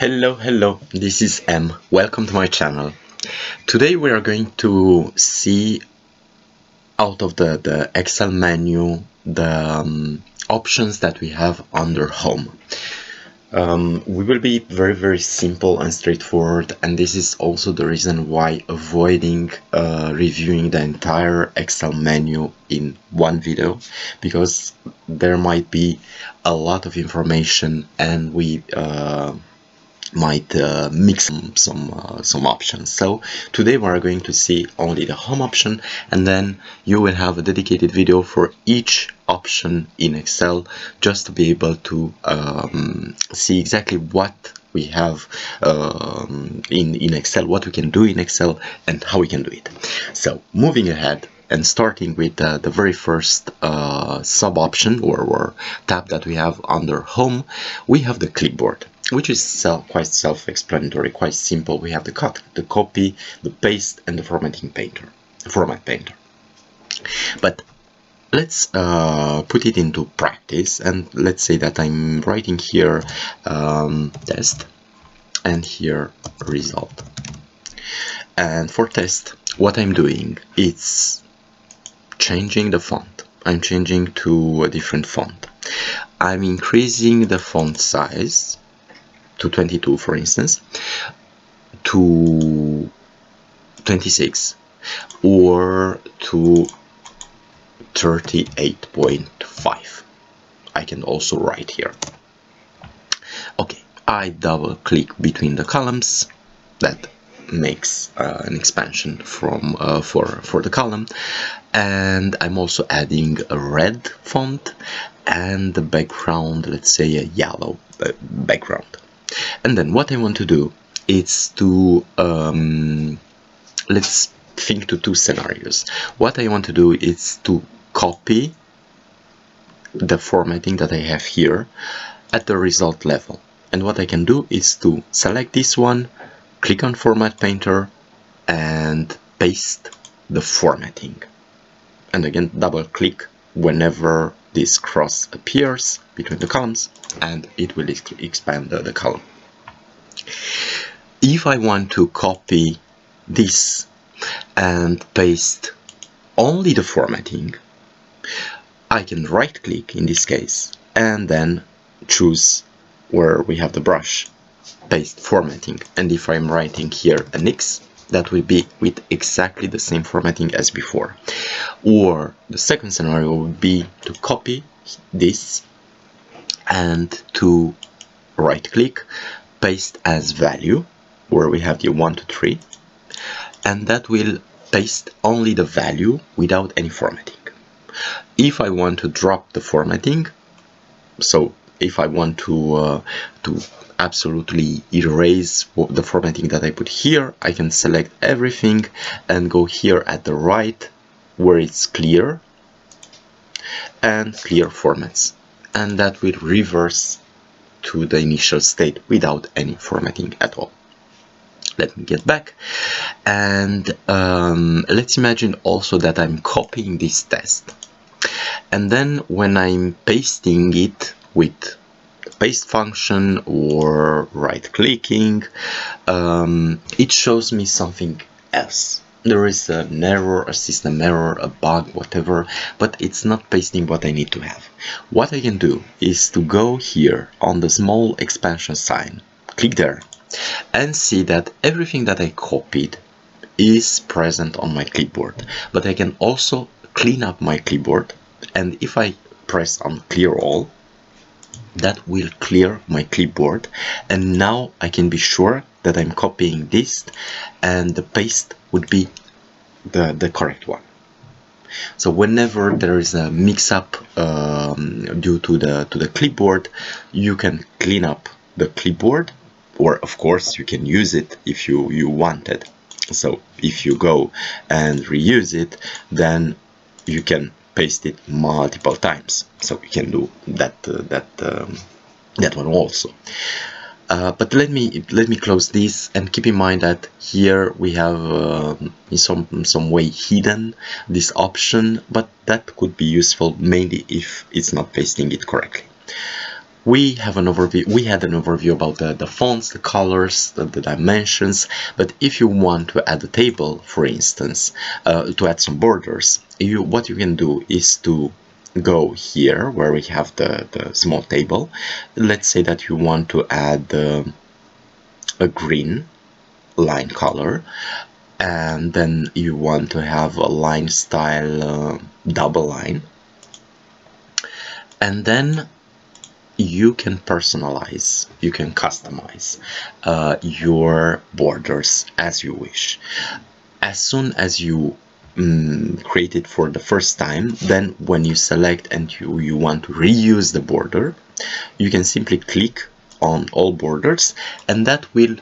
Hello, this is M. Welcome to my channel. Today we are going to see out of the Excel menu the options that we have under Home. We will be very simple and straightforward, and this is also the reason why avoiding reviewing the entire Excel menu in one video, because there might be a lot of information and we might mix some options. So today we are going to see only the home option, and then you will have a dedicated video for each option in Excel, just to be able to see exactly what we have in Excel, what we can do in Excel, and how we can do it. So moving ahead and starting with the very first sub option or tab that we have under Home, we have the Clipboard, which is quite self-explanatory, quite simple. We have the cut, the copy, the paste, and the format painter. But let's put it into practice, and let's say that I'm writing here test and here result. And for test, what I'm doing is changing the font. I'm changing to a different font. I'm increasing the font size to 22, for instance, to 26, or to 38.5. I can also write here. Okay, I double click between the columns. That makes an expansion from for the column, and I'm also adding a red font and the background, let's say a yellow background. And then what I want to do is to let's think to two scenarios. What I want to do is to copy the formatting that I have here at the result level. And what I can do is to select this one, click on Format Painter, and paste the formatting. And again, double click whenever this cross appears between the columns, and it will expand the column. If I want to copy this and paste only the formatting, I can right click in this case and then choose where we have the brush, paste formatting. And if I'm writing here an X, that will be with exactly the same formatting as before. Or the second scenario would be to copy this and to right click, paste as value, where we have the 1 to 3, and that will paste only the value without any formatting. If I want to drop the formatting, so if I want to absolutely erase the formatting that I put here, I can select everything and go here at the right where it's clear and clear formats, and that will reverse to the initial state without any formatting at all. Let me get back, and let's imagine also that I'm copying this test, and then when I'm pasting it with paste function or right clicking, it shows me something else. There is an error, a system error, a bug, whatever, but it's not pasting what I need to have. What I can do is to go here on the small expansion sign, click there, and see that everything that I copied is present on my clipboard. But I can also clean up my clipboard, and if I press on clear all, that will clear my clipboard, and now I can be sure that I'm copying this and the paste would be the correct one. So whenever there is a mix-up due to the clipboard, you can clean up the clipboard, or of course you can use it if you wanted. So if you go and reuse it, then you can paste it multiple times. So you can do that one also. But let me close this, and keep in mind that here we have in some way hidden this option, but that could be useful mainly if it's not pasting it correctly. we have an overview. We had an overview about the fonts, the colors, the dimensions. But if you want to add a table, for instance, to add some borders, what you can do is to go here where we have the small table. Let's say that you want to add a green line color, and then you want to have a line style double line, and then you can personalize, you can customize your borders as you wish. As soon as you create it for the first time, then when you select and you want to reuse the border, you can simply click on all borders, and that will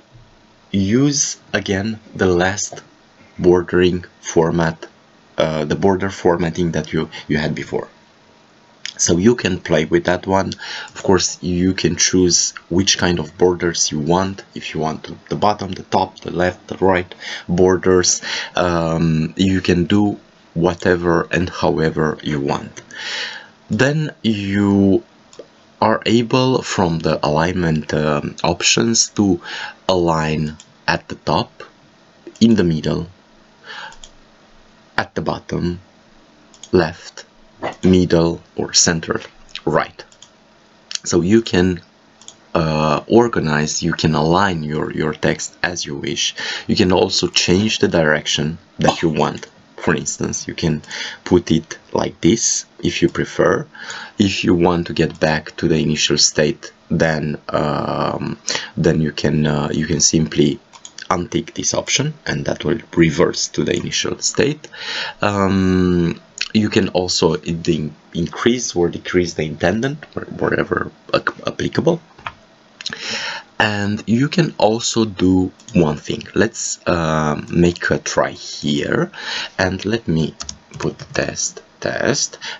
use again the last bordering format, the border formatting that you had before. So you can play with that one. Of course, you can choose which kind of borders you want. If you want the bottom, the top, the left, the right borders, you can do whatever and however you want. Then you are able, from the alignment options, to align at the top, in the middle, at the bottom, left, middle, or center, right. So you can organize, you can align your text as you wish. You can also change the direction that you want. For instance, you can put it like this if you prefer. If you want to get back to the initial state, then you can simply untick this option, and that will reverse to the initial state. You can also increase or decrease the indent wherever applicable. And you can also do one thing. Let's make a try here, and let me put test,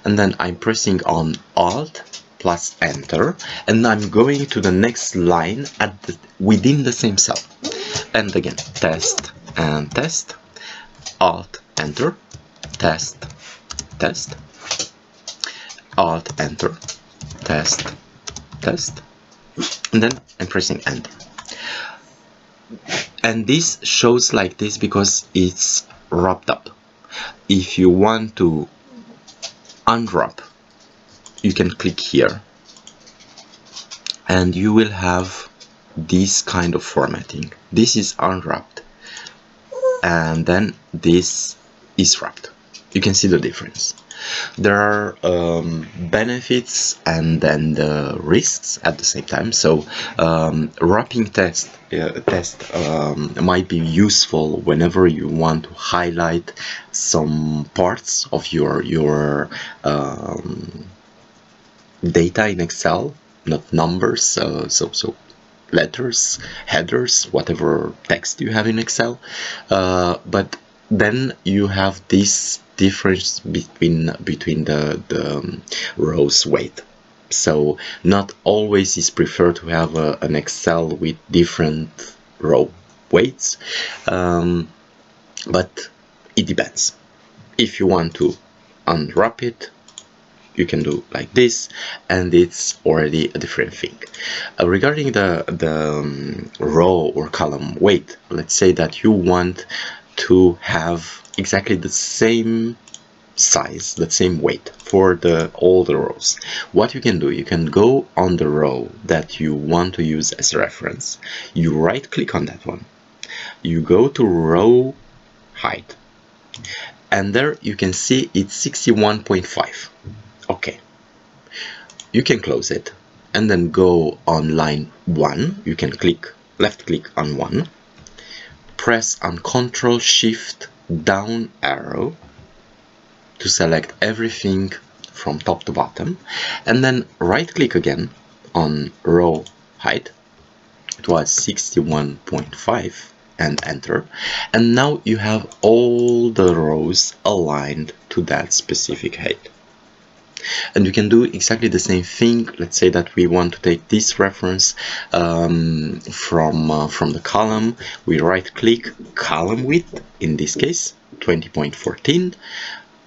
and then I'm pressing on Alt plus Enter, and I'm going to the next line within the same cell. And again, test and test, Alt Enter, test, Alt Enter, test, and then I'm pressing Enter. And this shows like this because it's wrapped up. If you want to unwrap, you can click here, and you will have this kind of formatting. This is unwrapped, and then this is wrapped. You can see the difference. There are benefits and then the risks at the same time. So wrapping test might be useful whenever you want to highlight some parts of your data in Excel, not numbers, so letters, headers, whatever text you have in Excel, but then you have this difference between the rows weight. So not always is preferred to have an Excel with different row weights, but it depends. If you want to unwrap it, you can do like this, and it's already a different thing. Regarding the row or column weight, let's say that you want to have exactly the same size, the same weight for all the rows. What you can do, you can go on the row that you want to use as a reference. You right click on that one, you go to row height, and there you can see it's 61.5. Okay, you can close it and then go on line 1. You can left click on 1, press on Ctrl Shift down arrow to select everything from top to bottom, and then right click again on row height. It was 61.5 and enter, and now you have all the rows aligned to that specific height. And you can do exactly the same thing. Let's say that we want to take this reference from the column. We right click column width, in this case 20.14.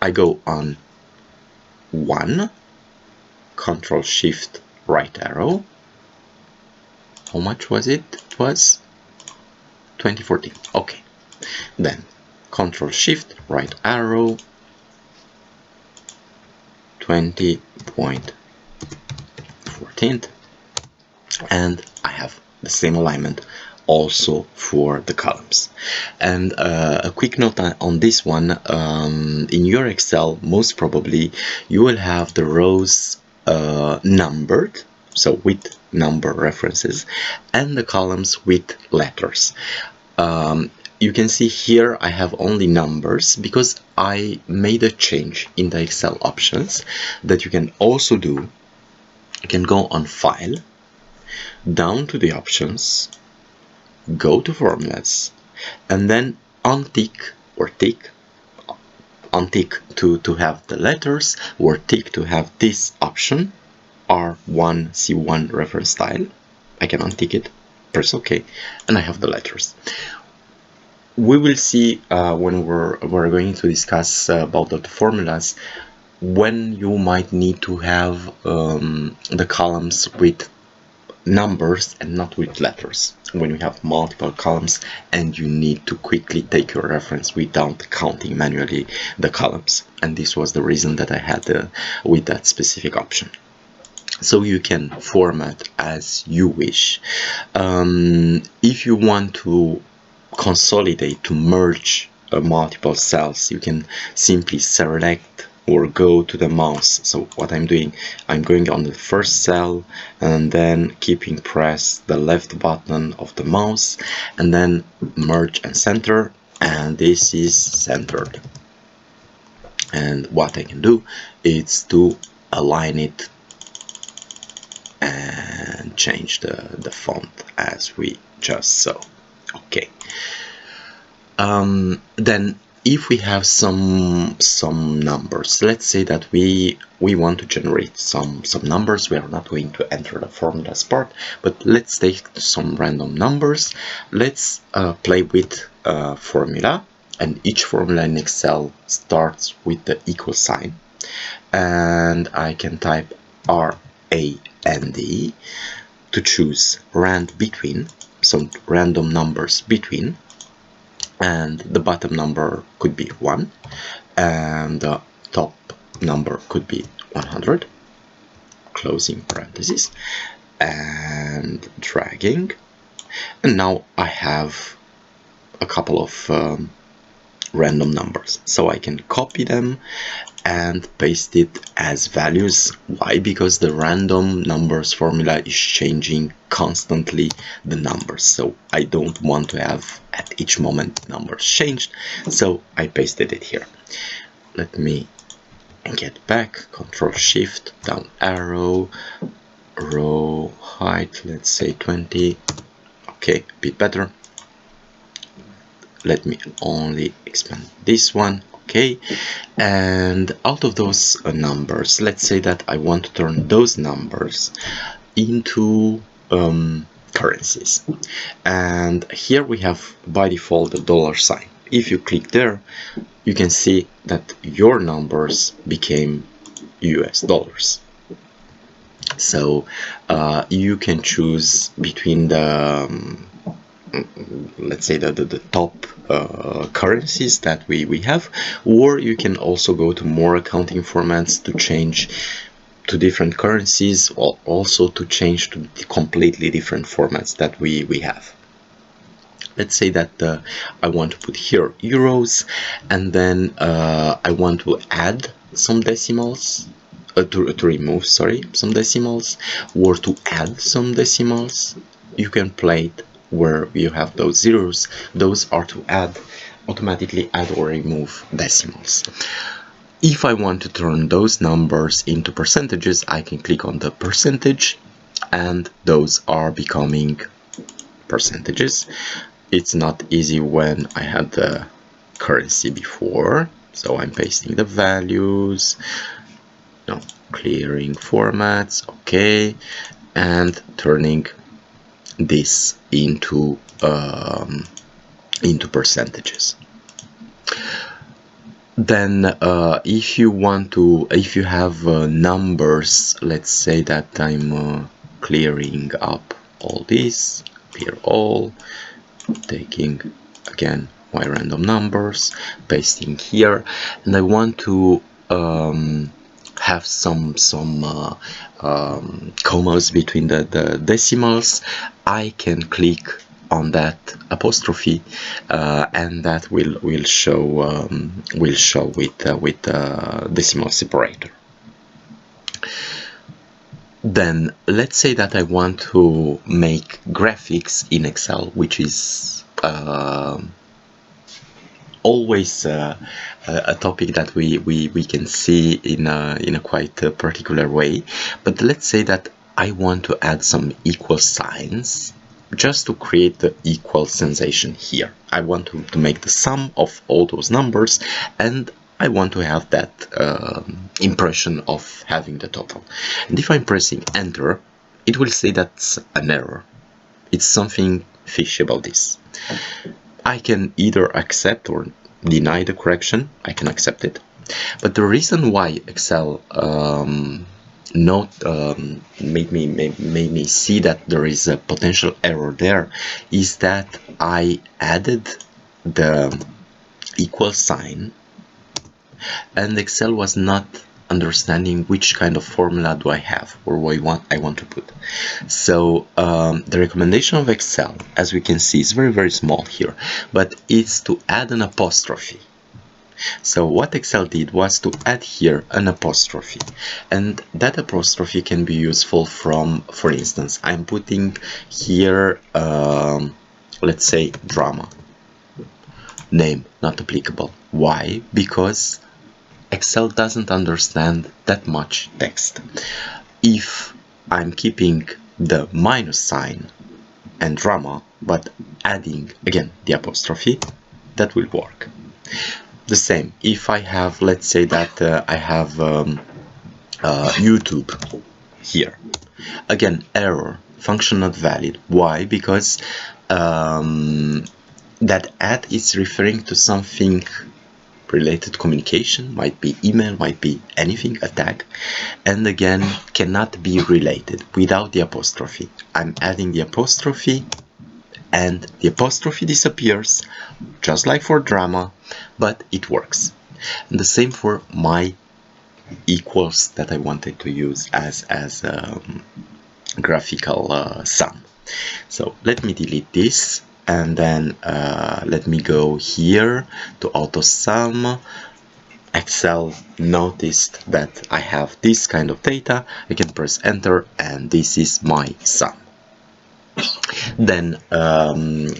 I go on 1, Ctrl Shift right arrow. How much was it? It was 2014. Okay. Then Control Shift, right arrow, 20.14, and I have the same alignment also for the columns. And a quick note on this one, in your Excel, most probably you will have the rows numbered, so with number references, and the columns with letters. You can see here I have only numbers because I made a change in the Excel options that you can also do. You can go on File, down to the options, go to Formulas, and then untick or tick, untick to have the letters, or tick to have this option, R1 C1 reference style. I can untick it, press OK, and I have the letters. We will see when we're going to discuss about the formulas, when you might need to have the columns with numbers and not with letters, when you have multiple columns and you need to quickly take your reference without counting manually the columns. And this was the reason that I had with that specific option. So you can format as you wish. If you want to consolidate, to merge multiple cells, you can simply select or go to the mouse. So what I'm doing, I'm going on the first cell and then keeping press the left button of the mouse and then merge and center, and this is centered. And what I can do is to align it and change the font as we just saw. Okay. Then if we have some numbers, let's say that we want to generate some numbers. We are not going to enter the formulas part, but let's take some random numbers. Let's play with formula, and each formula in Excel starts with the equal sign, and I can type RAND to choose rand between, so random numbers between, and the bottom number could be 1 and the top number could be 100, closing parentheses, and dragging. And now I have a couple of random numbers, so I can copy them and paste it as values. Why? Because the random numbers formula is changing constantly the numbers, so I don't want to have at each moment numbers changed, so I pasted it here. Let me get back, Control Shift, down arrow, row height, let's say 20. Okay, a bit better. Let me only expand this one. Okay, and out of those numbers, let's say that I want to turn those numbers into currencies, and here we have by default the $sign. If you click there, you can see that your numbers became US dollars. So you can choose between the let's say the top currencies that we have, or you can also go to more accounting formats to change to different currencies, or also to change to completely different formats that we have. Let's say that I want to put here euros, and then I want to add some decimals, to remove, sorry, some decimals, or to add some decimals. You can play it where you have those zeros. Those are to add, automatically add or remove decimals. If I want to turn those numbers into percentages, I can click on the percentage, and those are becoming percentages. It's not easy when I had the currency before, so I'm pasting the values, no, clearing formats, okay, and turning this into percentages. Then if you have numbers, let's say that I'm clearing up all this, clear all, taking again my random numbers, pasting here, and I want to have some commas between the decimals. I can click on that apostrophe, and that will show with decimal separator. Then let's say that I want to make graphics in Excel, which is always a topic that we can see in a quite particular way. But let's say that I want to add some equal signs just to create the equal sensation here. I want to make the sum of all those numbers, and I want to have that impression of having the total. And if I'm pressing enter, it will say that's an error. It's something fishy about this. I can either accept or deny the correction. I can accept it. But the reason why Excel made me see that there is a potential error there is that I added the equal sign, and Excel was not understanding which kind of formula do I have or what I want to put. So the recommendation of Excel, as we can see, is very small here, but it's to add an apostrophe. So what Excel did was to add here an apostrophe, and that apostrophe can be useful from, for instance, I'm putting here let's say drama, name not applicable. Why? Because Excel doesn't understand that much text. If I'm keeping the minus sign and drama, but adding again the apostrophe, that will work. The same if I have, let's say that I have YouTube here. Again, error, function not valid. Why? Because that add is referring to something related communication, might be email, might be anything, a tag, and again cannot be related without the apostrophe. I'm adding the apostrophe and the apostrophe disappears, just like for drama, but it works. And the same for my equals that I wanted to use as graphical sum. So let me delete this, and then let me go here to auto sum. Excel noticed that I have this kind of data. I can press enter, and this is my sum. Then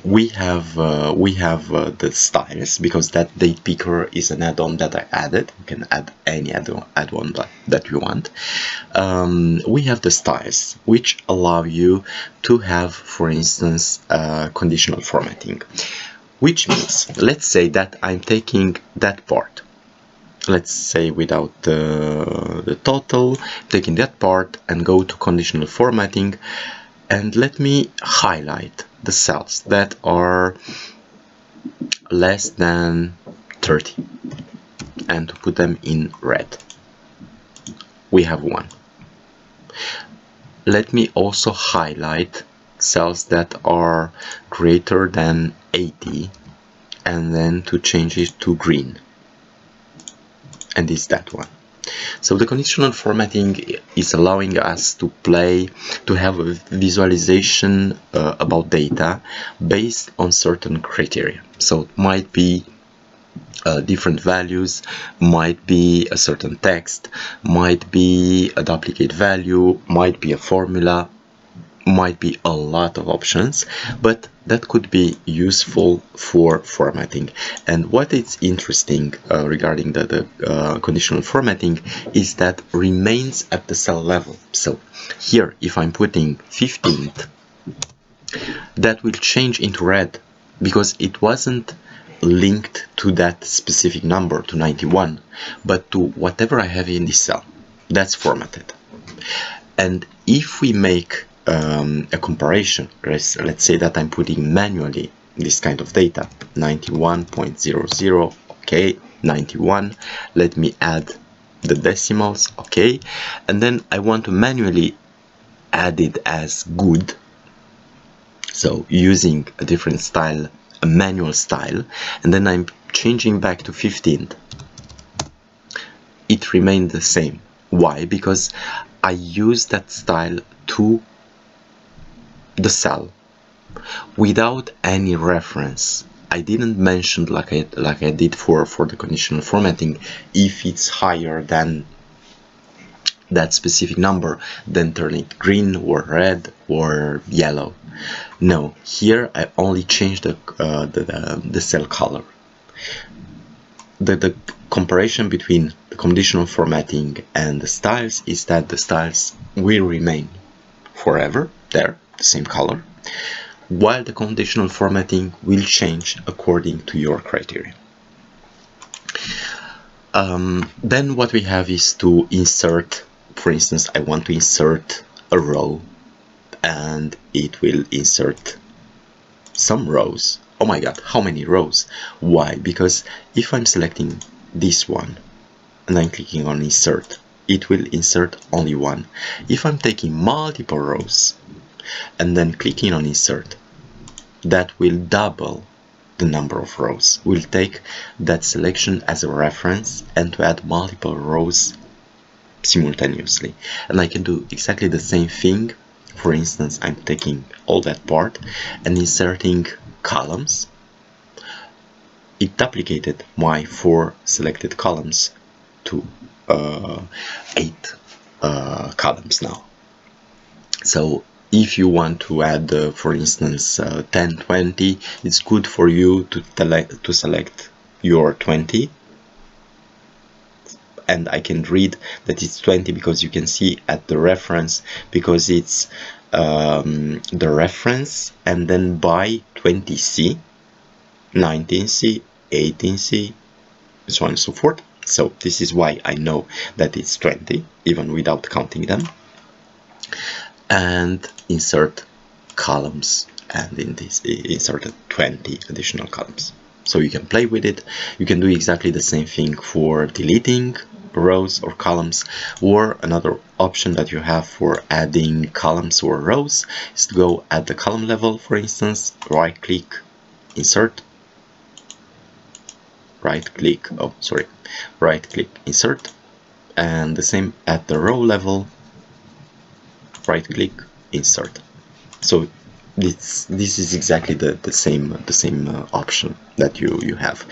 we have the styles, because that date picker is an add-on that I added. You can add any add-on that you want. We have the styles, which allow you to have, for instance, conditional formatting, which means, let's say that I'm taking that part, let's say without the total, taking that part and go to conditional formatting, and let me highlight the cells that are less than 30 and to put them in red. We have one. Let me also highlight cells that are greater than 80 and then to change it to green, and it's that one. So the conditional formatting is allowing us to have a visualization about data based on certain criteria. So it might be different values, might be a certain text, might be a duplicate value, might be a formula, might be a lot of options, but that could be useful for formatting. And what is interesting regarding the conditional formatting is that remains at the cell level. So here, if I'm putting 15th, that will change into red because it wasn't linked to that specific number, to 91, but to whatever I have in this cell. That's formatted. And if we make a comparison, let's say that I'm putting manually this kind of data, 91.00, okay, 91. Let me add the decimals, okay, and then I want to manually add it as good, so using a different style, a manual style, and then I'm changing back to 15th. It remained the same. Why? Because I used that style to the cell without any reference. I didn't mention like I did for the conditional formatting, if it's higher than that specific number, then turn it green or red or yellow. No, here I only changed the cell color. The comparison between the conditional formatting and the styles is that the styles will remain forever there, the same color, while the conditional formatting will change according to your criteria. Then what we have is to insert. For instance, I want to insert a row, and it will insert some rows. Oh my god, how many rows? Why? Because if I'm selecting this one and I'm clicking on insert, it will insert only one. If I'm taking multiple rows and then clicking on insert, that will double the number of rows. We'll take that selection as a reference and to add multiple rows simultaneously. And I can do exactly the same thing. For instance, I'm taking all that part and inserting columns. It duplicated my 4 selected columns to 8 columns now. So if you want to add, for instance, 10, 20, it's good for you to select your 20. And I can read that it's 20 because you can see at the reference, because it's the reference and then by 20C, 19C, 18C, so on and so forth. So this is why I know that it's 20 even without counting them. And insert columns, and in this inserted 20 additional columns. So you can play with it. You can do exactly the same thing for deleting rows or columns, or another option that you have for adding columns or rows is to go at the column level. For instance, right click, insert, right click, insert, and the same at the row level, right click, insert. So this is exactly the same option that you have.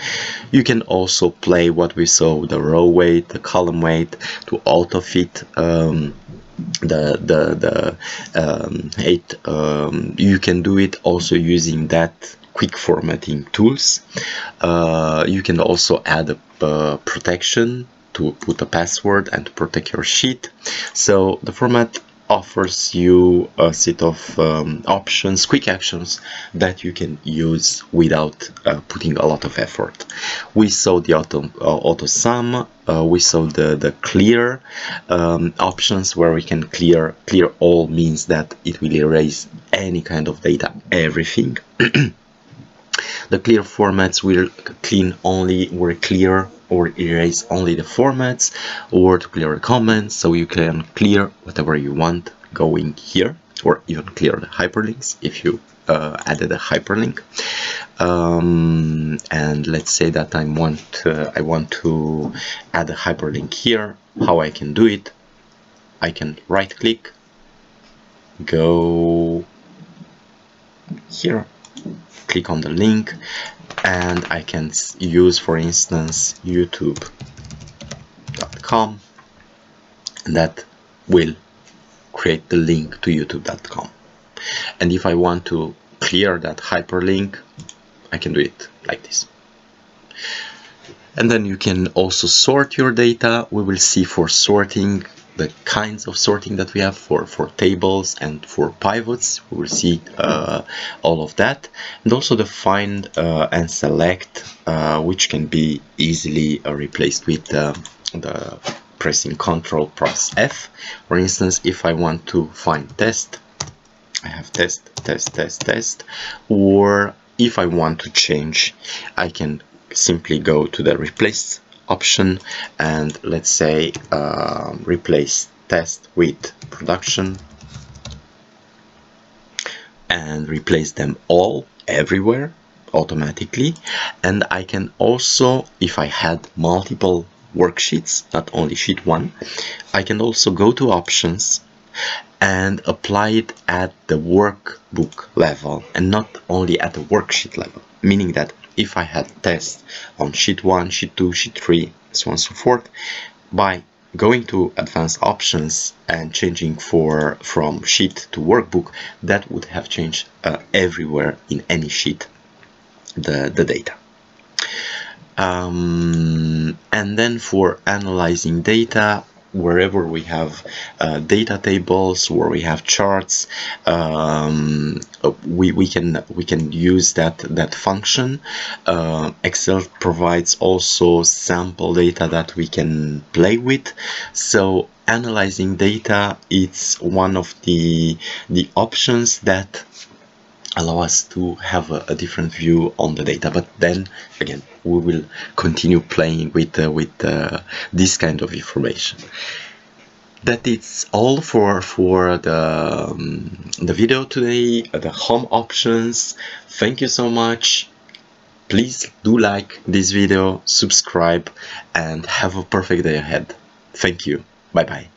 You can also play what we saw, the row weight, the column weight, to auto fit you can do it also using that quick formatting tools. You can also add a protection to put a password and to protect your sheet. So the format offers you a set of options, quick actions that you can use without putting a lot of effort. We saw the auto sum, we saw the clear options, where we can clear all means that it will erase any kind of data, everything. The clear formats will clear or erase only the formats, or to clear the comments, so you can clear whatever you want going here, or even clear the hyperlinks if you added a hyperlink. And let's say that I want to add a hyperlink here. How I can do it? I can right click, go here, click on the link, and I can use, for instance, youtube.com, and that will create the link to youtube.com. And if I want to clear that hyperlink, I can do it like this. And then you can also sort your data. We will see for sorting the kinds of sorting that we have for tables and for pivots. We will see all of that, and also the find and select, which can be easily replaced with the pressing Ctrl plus F. For instance, if I want to find test, I have test, or if I want to change, I can simply go to the replace option and let's say replace test with production and replace them all everywhere automatically. And I can also, if I had multiple worksheets, not only sheet 1, I can also go to options and apply it at the workbook level and not only at the worksheet level, meaning that if I had tests on sheet 1, sheet 2, sheet 3, so on and so forth, by going to advanced options and changing from sheet to workbook, that would have changed everywhere in any sheet the data. And then for analyzing data, wherever we have data tables, where we have charts, we can use that function. Excel provides also sample data that we can play with. So analyzing data, it's one of the options that allow us to have a different view on the data. But then again, we will continue playing with this kind of information. That is all for the video today, the home options. Thank you so much. Please do like this video, subscribe, and have a perfect day ahead. Thank you. Bye bye.